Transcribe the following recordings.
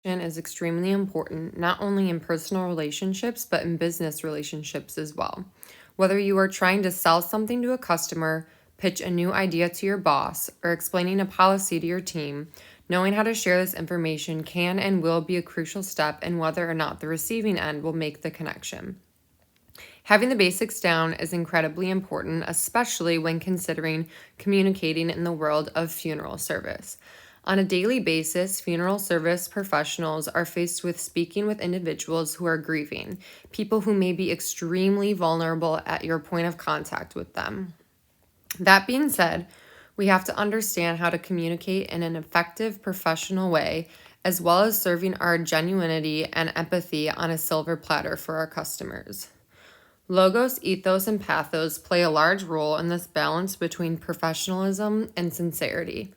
Is extremely important, not only in personal relationships, but in business relationships as well. Whether you are trying to sell something to a customer, pitch a new idea to your boss, or explaining a policy to your team, knowing how to share this information can and will be a crucial step in whether or not the receiving end will make the connection. Having the basics down is incredibly important, especially when considering communicating in the world of funeral service. On a daily basis, funeral service professionals are faced with speaking with individuals who are grieving, people who may be extremely vulnerable at your point of contact with them. That being said, we have to understand how to communicate in an effective, professional way, as well as serving our genuinity and empathy on a silver platter for our customers. Logos, ethos, and pathos play a large role in this balance between professionalism and sincerity.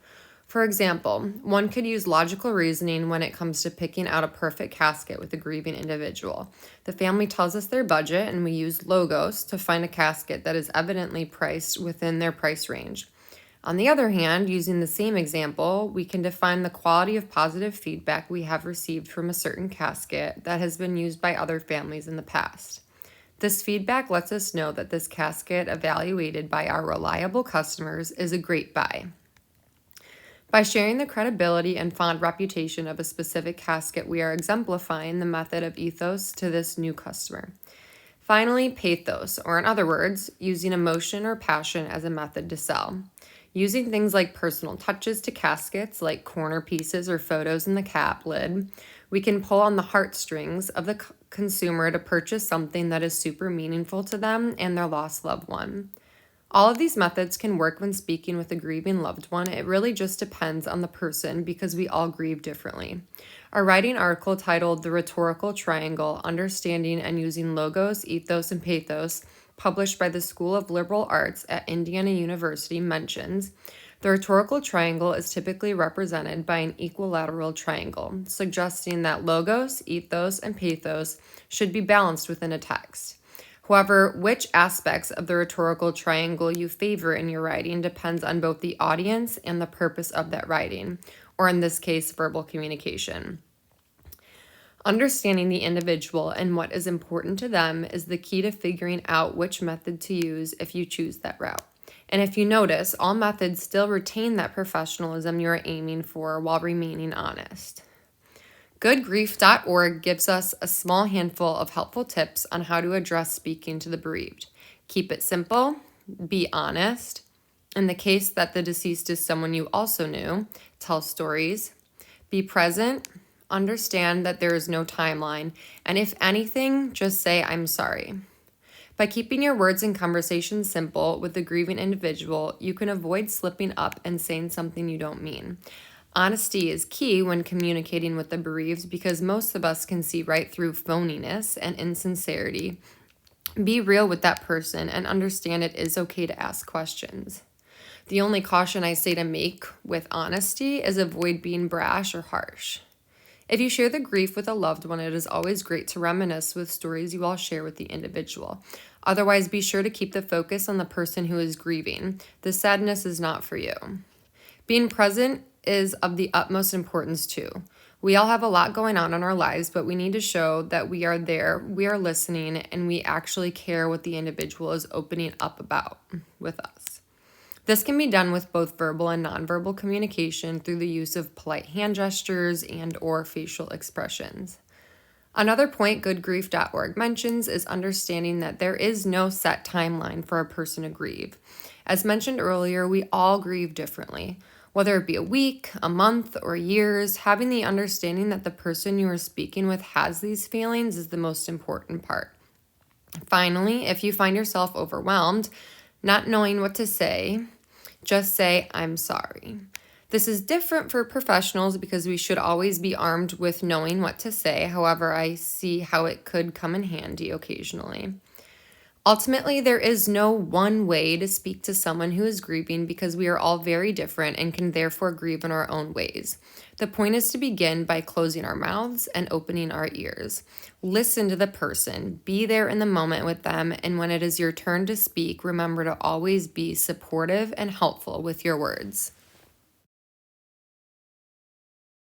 For example, one could use logical reasoning when it comes to picking out a perfect casket with a grieving individual. The family tells us their budget, and we use logos to find a casket that is evidently priced within their price range. On the other hand, using the same example, we can define the quality of positive feedback we have received from a certain casket that has been used by other families in the past. This feedback lets us know that this casket, evaluated by our reliable customers, is a great buy. By sharing the credibility and fond reputation of a specific casket, we are exemplifying the method of ethos to this new customer. Finally, pathos, or in other words, using emotion or passion as a method to sell. Using things like personal touches to caskets, like corner pieces or photos in the cap lid, we can pull on the heartstrings of the consumer to purchase something that is super meaningful to them and their lost loved one. All of these methods can work when speaking with a grieving loved one. It really just depends on the person because we all grieve differently. Our writing article titled The Rhetorical Triangle, Understanding and Using Logos, Ethos, and Pathos, published by the School of Liberal Arts at Indiana University, mentions the rhetorical triangle is typically represented by an equilateral triangle, suggesting that logos, ethos, and pathos should be balanced within a text. However, which aspects of the rhetorical triangle you favor in your writing depends on both the audience and the purpose of that writing, or in this case, verbal communication. Understanding the individual and what is important to them is the key to figuring out which method to use if you choose that route. And if you notice, all methods still retain that professionalism you are aiming for while remaining honest. GoodGrief.org gives us a small handful of helpful tips on how to address speaking to the bereaved. Keep it simple, be honest. In the case that the deceased is someone you also knew, tell stories. Be present, understand that there is no timeline, and if anything, just say, "I'm sorry." By keeping your words and conversations simple with the grieving individual, you can avoid slipping up and saying something you don't mean. Honesty is key when communicating with the bereaved because most of us can see right through phoniness and insincerity. Be real with that person and understand it is okay to ask questions. The only caution I say to make with honesty is avoid being brash or harsh. If you share the grief with a loved one, it is always great to reminisce with stories you all share with the individual. Otherwise, be sure to keep the focus on the person who is grieving. The sadness is not for you. Being present is of the utmost importance too. We all have a lot going on in our lives, but we need to show that we are there, we are listening, and we actually care what the individual is opening up about with us. This can be done with both verbal and nonverbal communication through the use of polite hand gestures and or facial expressions. Another point GoodGrief.org mentions is understanding that there is no set timeline for a person to grieve. As mentioned earlier, we all grieve differently. Whether it be a week, a month, or years, having the understanding that the person you are speaking with has these feelings is the most important part. Finally, if you find yourself overwhelmed, not knowing what to say, just say, "I'm sorry." This is different for professionals because we should always be armed with knowing what to say. However, I see how it could come in handy occasionally. Ultimately, there is no one way to speak to someone who is grieving because we are all very different and can therefore grieve in our own ways. The point is to begin by closing our mouths and opening our ears. Listen to the person, be there in the moment with them, and when it is your turn to speak, remember to always be supportive and helpful with your words.